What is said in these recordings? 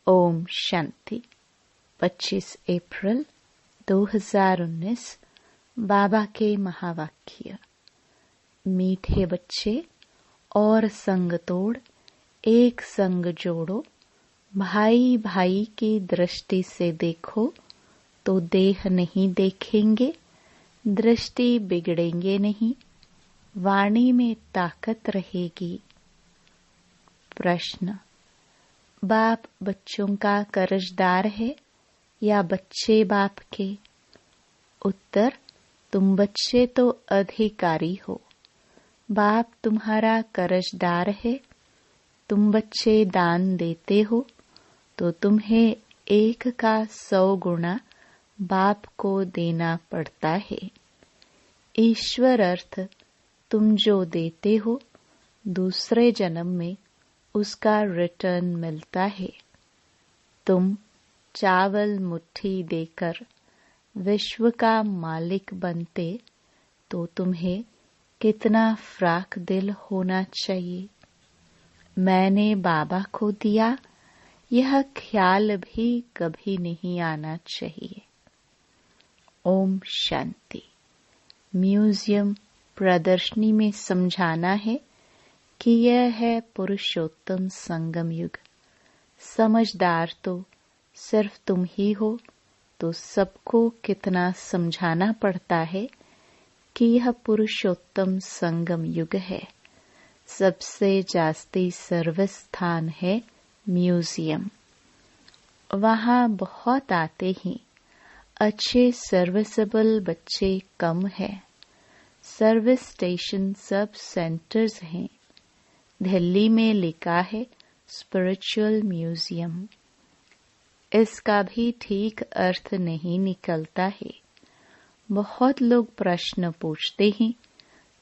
ओम शांति। 25 अप्रैल 2019 बाबा के महावाक्य। मीठे बच्चे और संग तोड़ एक संग जोड़ो, भाई भाई की दृष्टि से देखो तो देह नहीं देखेंगे, दृष्टि बिगड़ेंगे नहीं, वाणी में ताकत रहेगी। प्रश्न, बाप बच्चों का कर्जदार है या बच्चे बाप के? उत्तर, तुम बच्चे तो अधिकारी हो, बाप तुम्हारा कर्जदार है। तुम बच्चे दान देते हो तो तुम्हें 1 का 100 गुना बाप को देना पड़ता है। ईश्वर अर्थ तुम जो देते हो दूसरे जन्म में उसका रिटर्न मिलता है। तुम चावल मुट्ठी देकर विश्व का मालिक बनते तो तुम्हें कितना फ्राक दिल होना चाहिए। मैंने बाबा को दिया, यह ख्याल भी कभी नहीं आना चाहिए। ओम शांति। म्यूजियम प्रदर्शनी में समझाना है कि यह है पुरुषोत्तम संगम युग। समझदार तो सिर्फ तुम ही हो, तो सबको कितना समझाना पड़ता है कि यह पुरुषोत्तम संगम युग है। सबसे जास्ती सर्विस स्थान है म्यूजियम। वहाँ बहुत आते ही अच्छे सर्विसेबल बच्चे कम है। सर्विस स्टेशन सब सेंटर्स हैं। दिल्ली में लिखा है स्पिरिचुअल म्यूजियम। इसका भी ठीक अर्थ नहीं निकलता है। बहुत लोग प्रश्न पूछते हैं,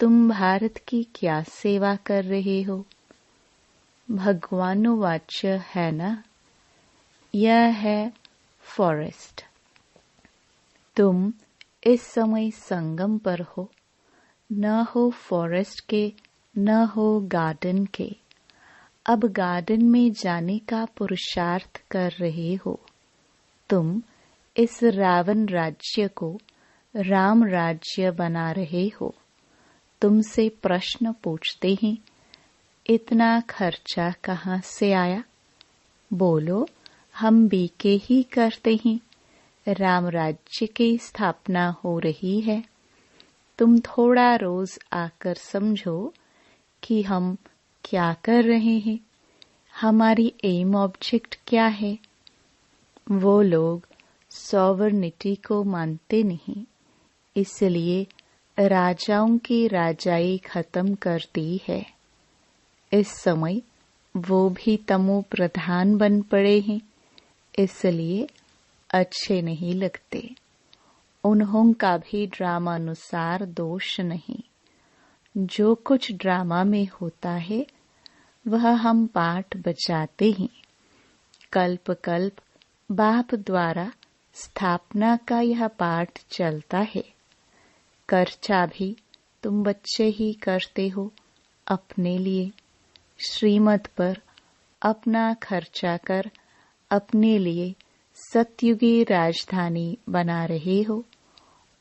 तुम भारत की क्या सेवा कर रहे हो? भगवानुवाच्य है ना, यह है फॉरेस्ट। तुम इस समय संगम पर हो, न हो फॉरेस्ट के न हो गार्डन के। अब गार्डन में जाने का पुरुषार्थ कर रहे हो। तुम इस रावण राज्य को राम राज्य बना रहे हो। तुमसे प्रश्न पूछते हैं, इतना खर्चा कहाँ से आया? बोलो, हम बीके ही करते हैं। राम राज्य की स्थापना हो रही है। तुम थोड़ा रोज आकर समझो कि हम क्या कर रहे हैं, हमारी एम ऑब्जेक्ट क्या है। वो लोग सॉवरनिटी को मानते नहीं, इसलिए राजाओं की राजाई खत्म कर दी है। इस समय वो भी तमो प्रधान बन पड़े हैं, इसलिए अच्छे नहीं लगते। उन्हों का भी ड्रामा अनुसार दोष नहीं। जो कुछ ड्रामा में होता है वह हम पाठ बजाते हैं। कल्प कल्प बाप द्वारा स्थापना का यह पाठ चलता है। खर्चा भी तुम बच्चे ही करते हो अपने लिए। श्रीमत पर अपना खर्चा कर अपने लिए सतयुगी राजधानी बना रहे हो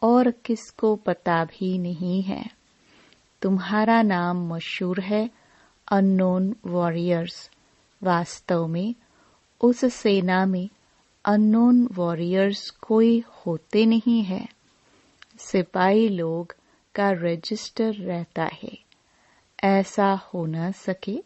और किसको पता भी नहीं है। तुम्हारा नाम मशहूर है अननोन वॉरियर्स। वास्तव में उस सेना में अननोन वॉरियर्स कोई होते नहीं है। सिपाही लोग का रजिस्टर रहता है। ऐसा हो न सके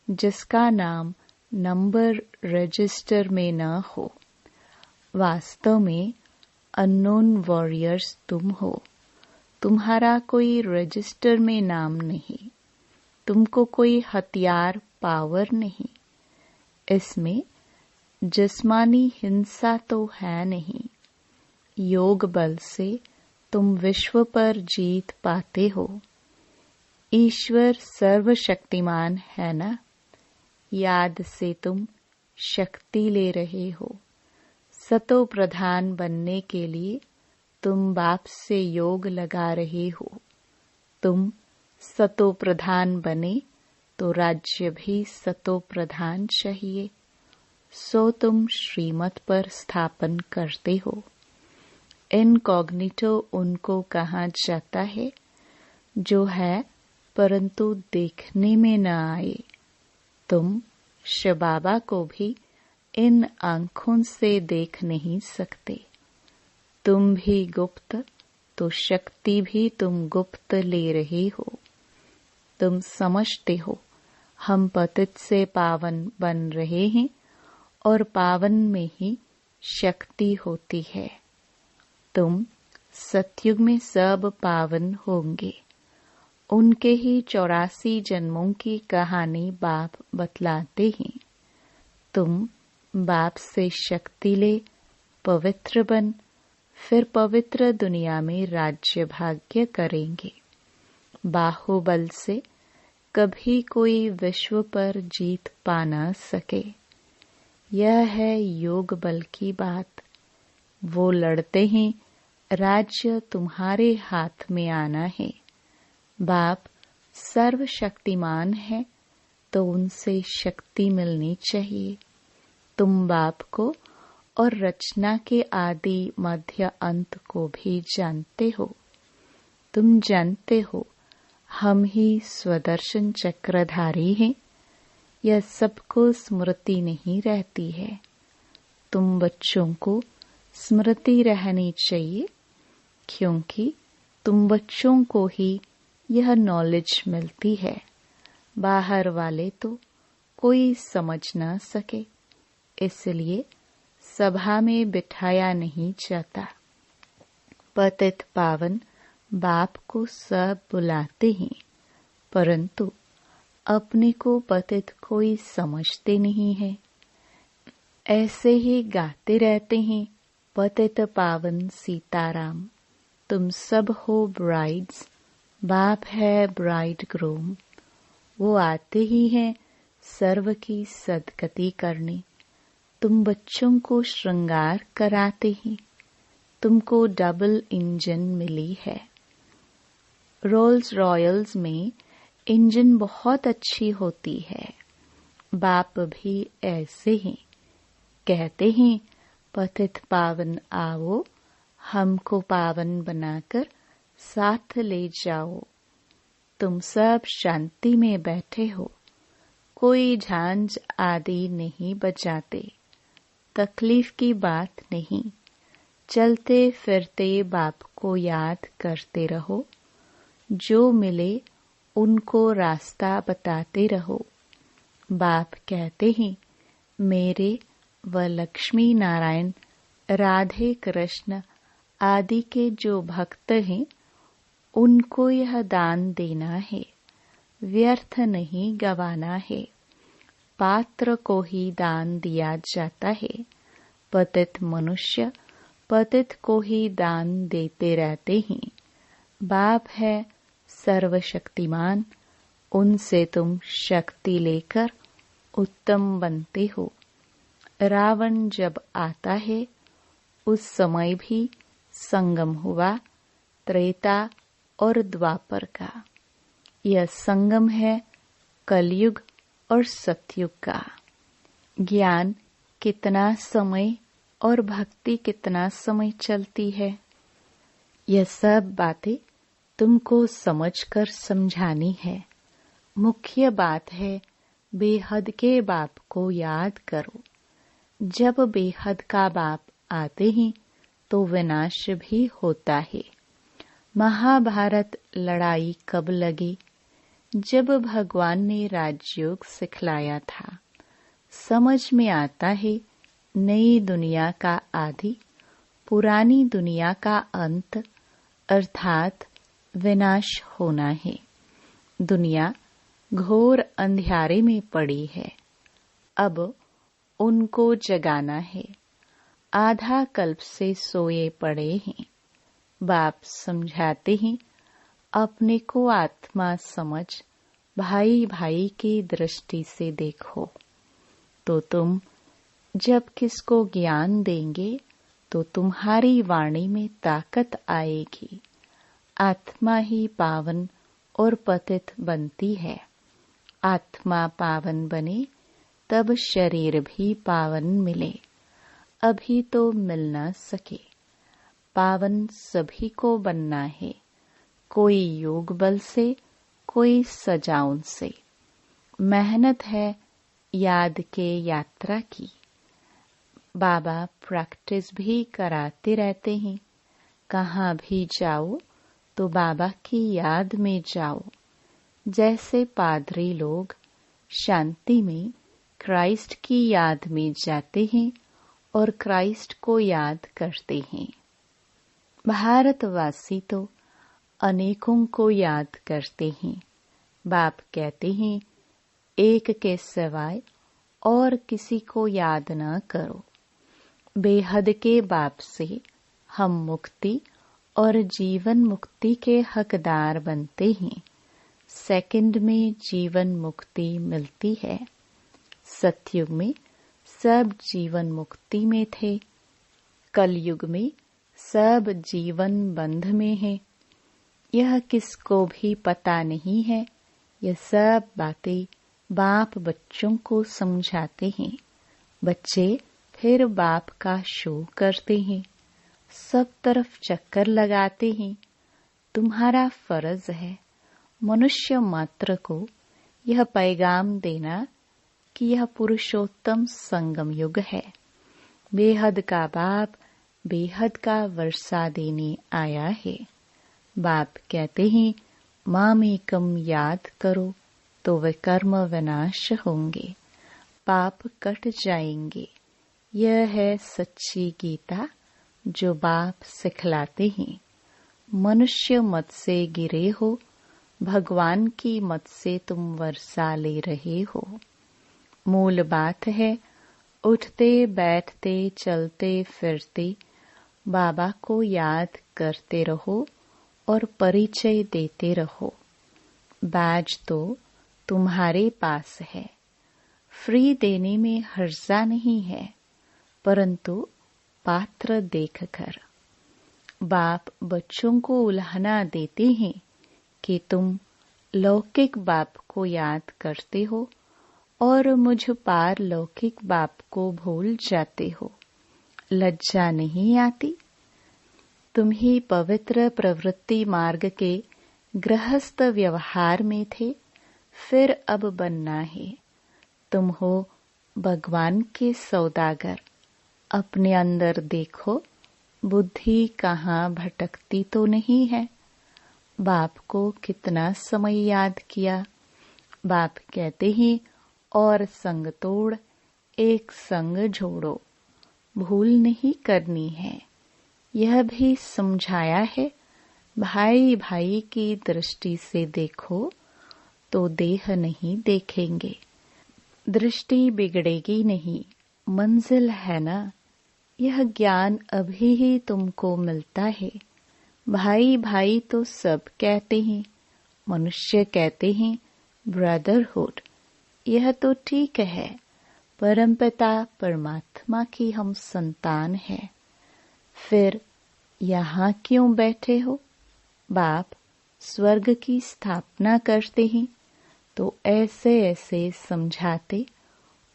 जिसका नाम नंबर रजिस्टर में न हो। वास्तव में अननोन वॉरियर्स तुम हो। तुम्हारा कोई रजिस्टर में नाम नहीं। तुमको कोई हथियार पावर नहीं। इसमें जिस्मानी हिंसा तो है नहीं। योग बल से तुम विश्व पर जीत पाते हो। ईश्वर सर्वशक्तिमान है ना, याद से तुम शक्ति ले रहे हो। सतो प्रधान बनने के लिए तुम बाप से योग लगा रहे हो। तुम सतो प्रधान बने तो राज्य भी सतो प्रधान चाहिए। सो तुम श्रीमत पर स्थापन करते हो। इनकॉग्निटो उनको कहा जाता है जो है परंतु देखने में न आए। तुम शिव बाबा को भी इन आँखों से देख नहीं सकते। तुम भी गुप्त तो शक्ति भी तुम गुप्त ले रहे हो। तुम समझते हो हम पतित से पावन बन रहे हैं और पावन में ही शक्ति होती है। तुम सतयुग में सब पावन होंगे। उनके ही 84 जन्मों की कहानी बाप बतलाते हैं। तुम बाप से शक्ति ले पवित्र बन, फिर पवित्र दुनिया में राज्य भाग्य करेंगे। बाहुबल से कभी कोई विश्व पर जीत पा न सके। यह है योग बल की बात। वो लड़ते हैं, राज्य तुम्हारे हाथ में आना है। बाप सर्वशक्तिमान है तो उनसे शक्ति मिलनी चाहिए। तुम बाप को और रचना के आदि मध्य अंत को भी जानते हो। तुम जानते हो हम ही स्वदर्शन चक्रधारी हैं। यह सबको स्मृति नहीं रहती है। तुम बच्चों को स्मृति रहनी चाहिए, क्योंकि तुम बच्चों को ही यह नॉलेज मिलती है। बाहर वाले तो कोई समझ ना सके, इसलिए सभा में बिठाया नहीं जाता। पतित पावन बाप को सब बुलाते हैं, परंतु अपने को पतित कोई समझते नहीं है। ऐसे ही गाते रहते हैं, पतित पावन सीताराम। तुम सब हो ब्राइड्स, बाप है ब्राइड ग्रूम। वो आते ही हैं सर्व की सदगति करने। तुम बच्चों को श्रृंगार कराते हैं। तुमको डबल इंजन मिली है। रोल्स रॉयल्स में इंजन बहुत अच्छी होती है। बाप भी ऐसे हैं, कहते हैं पतित पावन आओ, हमको पावन बनाकर साथ ले जाओ। तुम सब शांति में बैठे हो, कोई झांझ आदि नहीं बजाते। तकलीफ की बात नहीं। चलते फिरते बाप को याद करते रहो। जो मिले उनको रास्ता बताते रहो। बाप कहते हैं मेरे व लक्ष्मी नारायण, राधे कृष्ण आदि के जो भक्त हैं उनको यह दान देना है, व्यर्थ नहीं गवाना है। पात्र को ही दान दिया जाता है। पतित मनुष्य पतित को ही दान देते रहते हैं। बाप है सर्वशक्तिमान, उनसे तुम शक्ति लेकर उत्तम बनते हो। रावण जब आता है उस समय भी संगम हुआ, त्रेता और द्वापर का। यह संगम है कलयुग और सतयुग का। ज्ञान कितना समय और भक्ति कितना समय चलती है, यह सब बातें तुमको समझकर समझानी है। मुख्य बात है बेहद के बाप को याद करो। जब बेहद का बाप आते हैं तो विनाश भी होता है। महाभारत लड़ाई कब लगी? जब भगवान ने राजयोग सिखलाया था। समझ में आता है नई दुनिया का आदि, पुरानी दुनिया का अंत, अर्थात विनाश होना है। दुनिया घोर अंधियारे में पड़ी है। अब उनको जगाना है। आधा कल्प से सोए पड़े हैं। बाप समझाते हैं अपने को आत्मा समझ, भाई भाई की दृष्टि से देखो। तो तुम जब किसको ज्ञान देंगे तो तुम्हारी वाणी में ताकत आएगी। आत्मा ही पावन और पतित बनती है। आत्मा पावन बने तब शरीर भी पावन मिले। अभी तो मिल न सके। पावन सभी को बनना है, कोई योग बल से, कोई सजाउन से। मेहनत है याद के यात्रा की। बाबा प्रैक्टिस भी कराते रहते हैं। कहाँ भी जाओ तो बाबा की याद में जाओ। जैसे पादरी लोग शांति में क्राइस्ट की याद में जाते हैं और क्राइस्ट को याद करते हैं। भारतवासी तो अनेकों को याद करते हैं। बाप कहते हैं, एक के सिवाय और किसी को याद न करो। बेहद के बाप से हम मुक्ति और जीवन मुक्ति के हकदार बनते हैं। सेकंड में जीवन मुक्ति मिलती है। सतयुग में सब जीवन मुक्ति में थे। कलयुग में सब जीवन बंध में है। यह किसको भी पता नहीं है। यह सब बातें बाप बच्चों को समझाते हैं। बच्चे फिर बाप का शो करते हैं, सब तरफ चक्कर लगाते हैं। तुम्हारा फर्ज है मनुष्य मात्र को यह पैगाम देना कि यह पुरुषोत्तम संगम युग है। बेहद का बाप बेहद का वर्षा देने आया है। बाप कहते हैं, मामेकम याद करो तो वे कर्म विनाश होंगे, पाप कट जाएंगे। यह है सच्ची गीता जो बाप सिखलाते हैं। मनुष्य मत से गिरे हो, भगवान की मत से तुम वर्षा ले रहे हो। मूल बात है उठते बैठते चलते फिरते बाबा को याद करते रहो और परिचय देते रहो। बैज तो तुम्हारे पास है, फ्री देने में हर्जा नहीं है, परंतु पात्र देखकर। बाप बच्चों को उल्हाना देते हैं कि तुम लौकिक बाप को याद करते हो और मुझ पार लौकिक बाप को भूल जाते हो। लज्जा नहीं आती? तुम ही पवित्र प्रवृत्ति मार्ग के गृहस्थ व्यवहार में थे, फिर अब बनना है। तुम हो भगवान के सौदागर। अपने अंदर देखो, बुद्धि कहाँ भटकती तो नहीं है। बाप को कितना समय याद किया। बाप कहते हैं, और संग तोड़ एक संग जोड़ो। भूल नहीं करनी है। यह भी समझाया है, भाई भाई की दृष्टि से देखो तो देह नहीं देखेंगे। दृष्टि बिगड़ेगी नहीं, मंजिल है ना। यह ज्ञान अभी ही तुमको मिलता है। भाई भाई तो सब कहते हैं, मनुष्य कहते हैं ब्रदरहुड। यह तो ठीक है, परमपिता परमात्मा की हम संतान हैं। फिर यहाँ क्यों बैठे हो? बाप स्वर्ग की स्थापना करते हैं तो ऐसे ऐसे समझाते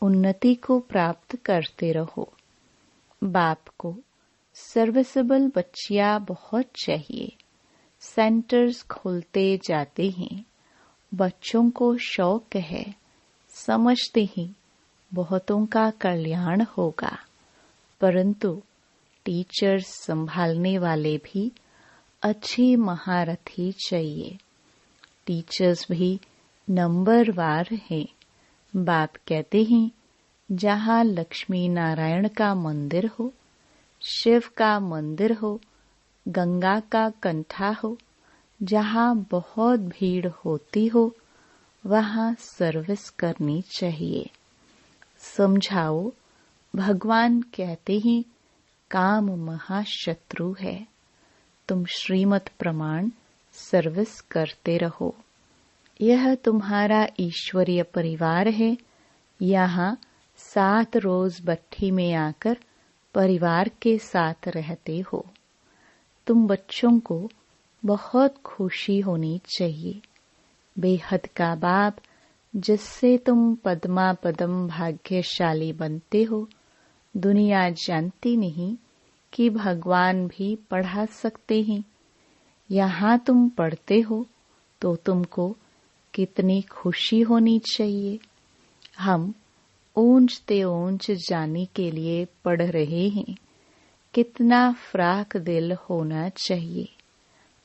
उन्नति को प्राप्त करते रहो। बाप को सर्विसेबल बच्चियां बहुत चाहिए। सेंटर्स खोलते जाते हैं। बच्चों को शौक है, समझते हैं बहुतों का कल्याण होगा, परंतु टीचर्स संभालने वाले भी अच्छी महारथी चाहिए। टीचर्स भी नंबरवार हैं। बाप कहते हैं, जहाँ लक्ष्मी नारायण का मंदिर हो, शिव का मंदिर हो, गंगा का कंठा हो, जहाँ बहुत भीड़ होती हो, वहाँ सर्विस करनी चाहिए। समझाओ, भगवान कहते हैं काम महाशत्रु है। तुम श्रीमत प्रमाण सर्विस करते रहो। यह तुम्हारा ईश्वरीय परिवार है। यहाँ 7 रोज भट्ठी में आकर परिवार के साथ रहते हो। तुम बच्चों को बहुत खुशी होनी चाहिए। बेहद का बाप जिससे तुम पद्मा पदम भाग्यशाली बनते हो। दुनिया जानती नहीं कि भगवान भी पढ़ा सकते हैं। यहाँ तुम पढ़ते हो तो तुमको कितनी खुशी होनी चाहिए। हम ऊंच ते ऊंच जाने के लिए पढ़ रहे हैं। कितना फ्राक दिल होना चाहिए।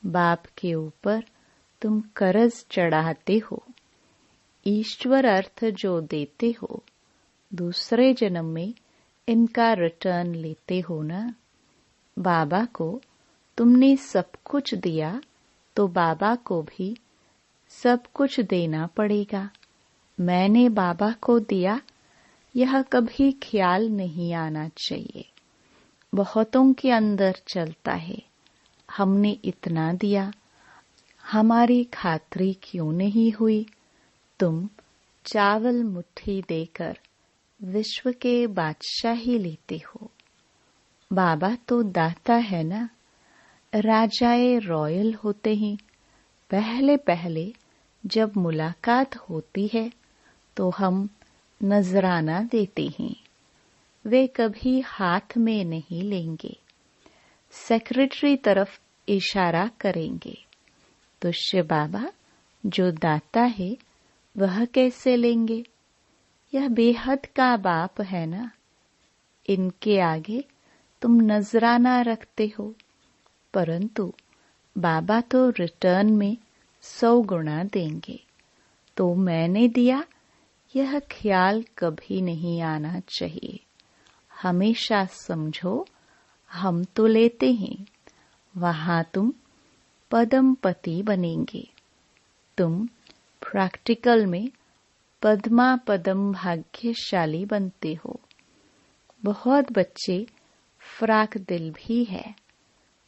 बाप के ऊपर तुम कर्ज चढ़ाते हो। ईश्वर अर्थ जो देते हो, दूसरे जन्म में इनका रिटर्न लेते हो ना। बाबा को तुमने सब कुछ दिया तो बाबा को भी सब कुछ देना पड़ेगा। मैंने बाबा को दिया, यह कभी ख्याल नहीं आना चाहिए। बहुतों के अंदर चलता है, हमने इतना दिया, हमारी खातरी क्यों नहीं हुई। तुम चावल मुट्ठी देकर विश्व के बादशाही लेते हो। बाबा तो दाता है ना। राजाए रॉयल होते हैं। पहले पहले जब मुलाकात होती है तो हम नजराना देते हैं। वे कभी हाथ में नहीं लेंगे, सेक्रेटरी तरफ इशारा करेंगे। तो शिव बाबा जो दाता है वह कैसे लेंगे। यह बेहद का बाप है ना। इनके आगे तुम नजराना रखते हो, परंतु बाबा तो रिटर्न में 100 गुना देंगे। तो मैंने दिया, यह ख्याल कभी नहीं आना चाहिए। हमेशा समझो हम तो लेते हैं, वहां तुम पदमपति बनेंगे। तुम प्रैक्टिकल में पद्मा पदम भाग्यशाली बनते हो। बहुत बच्चे फ्राक दिल भी है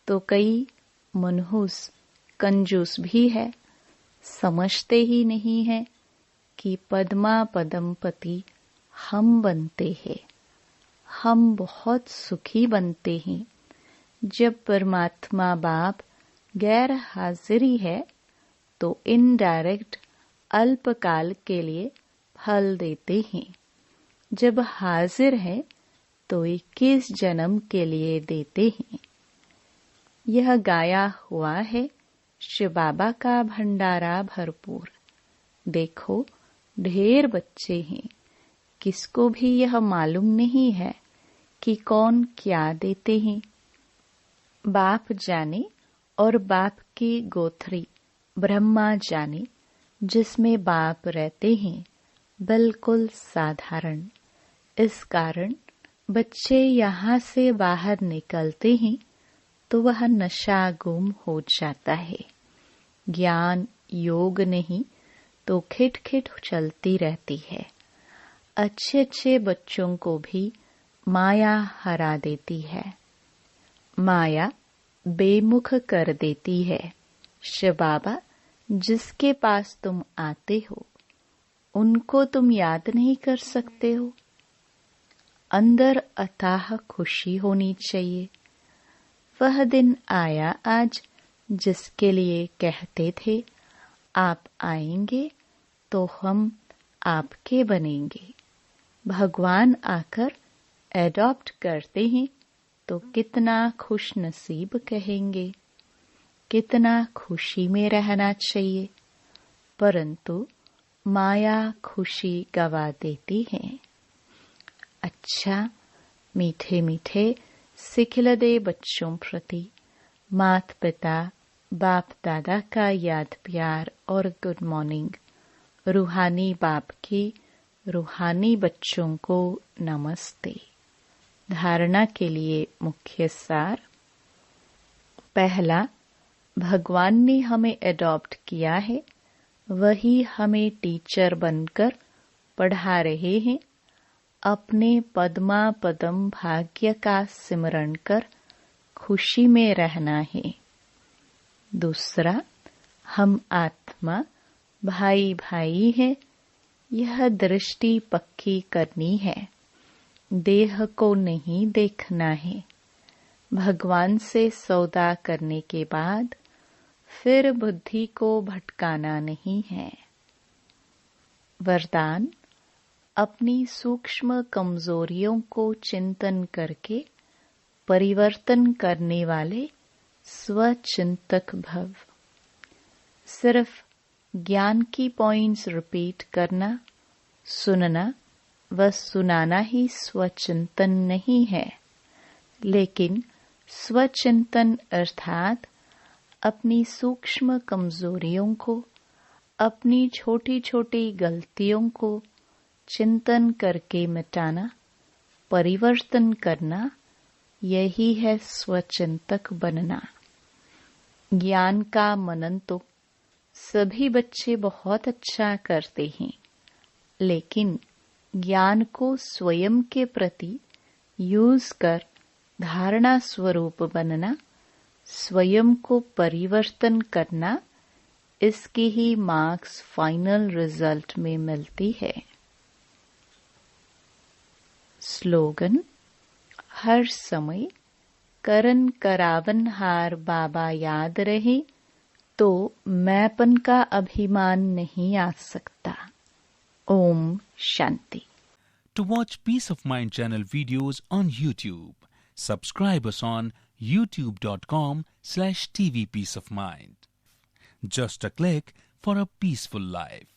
तो कई मनहूस कंजूस भी है। समझते ही नहीं है कि पद्मा पदमपति हम बनते हैं। हम बहुत सुखी बनते हैं जब परमात्मा बाप गैर हाजिरी है तो इनडायरेक्ट अल्पकाल के लिए फल देते हैं। जब हाजिर है तो 21 जन्म के लिए देते हैं। यह गाया हुआ है शिव बाबा का भंडारा भरपूर। देखो ढेर बच्चे हैं, किसको भी यह मालूम नहीं है कि कौन क्या देते हैं। बाप जाने और बाप की गोथरी ब्रह्मा जाने, जिसमें बाप रहते हैं बिल्कुल साधारण। इस कारण बच्चे यहाँ से बाहर निकलते हैं तो वह नशा गुम हो जाता है। ज्ञान योग नहीं तो खिटखिट चलती रहती है। अच्छे अच्छे बच्चों को भी माया हरा देती है। माया बेमुख कर देती है। शिव बाबा जिसके पास तुम आते हो उनको तुम याद नहीं कर सकते हो। अंदर अथाह खुशी होनी चाहिए। वह दिन आया आज जिसके लिए कहते थे आप आएंगे तो हम आपके बनेंगे। भगवान आकर एडॉप्ट करते हैं तो कितना खुश नसीब कहेंगे। कितना खुशी में रहना चाहिए, परंतु माया खुशी गवा देती है। अच्छा, मीठे मीठे सिखिलदे बच्चों प्रति माता पिता बाप दादा का याद प्यार और गुड मॉर्निंग। रूहानी बाप की रूहानी बच्चों को नमस्ते। धारणा के लिए मुख्य सार। पहला, भगवान ने हमें एडॉप्ट किया है, वही हमें टीचर बनकर पढ़ा रहे हैं। अपने पद्मा पदम भाग्य का सिमरण कर खुशी में रहना है। दूसरा, हम आत्मा भाई भाई है, यह दृष्टि पक्की करनी है। देह को नहीं देखना है। भगवान से सौदा करने के बाद फिर बुद्धि को भटकाना नहीं है। वरदान: अपनी सूक्ष्म कमजोरियों को चिंतन करके परिवर्तन करने वाले स्वचिंतक भव। सिर्फ ज्ञान की पॉइंट्स रिपीट करना, सुनना व सुनाना ही स्वचिंतन नहीं है, लेकिन स्वचिंतन अर्थात अपनी सूक्ष्म कमजोरियों को, अपनी छोटी छोटी गलतियों को चिंतन करके मिटाना, परिवर्तन करना, यही है स्वचिंतक बनना। ज्ञान का मनन तो सभी बच्चे बहुत अच्छा करते हैं, लेकिन ज्ञान को स्वयं के प्रति यूज कर धारणा स्वरूप बनना, स्वयं को परिवर्तन करना, इसकी ही मार्क्स फाइनल रिजल्ट में मिलती है। स्लोगन: हर समय करन करावनहार बाबा याद रहे तो मैंपन का अभिमान नहीं आ सकता। Om Shanti. To watch Peace of Mind channel videos on YouTube, subscribe us on youtube.com/tvpeaceofmind. Just a click for a peaceful life.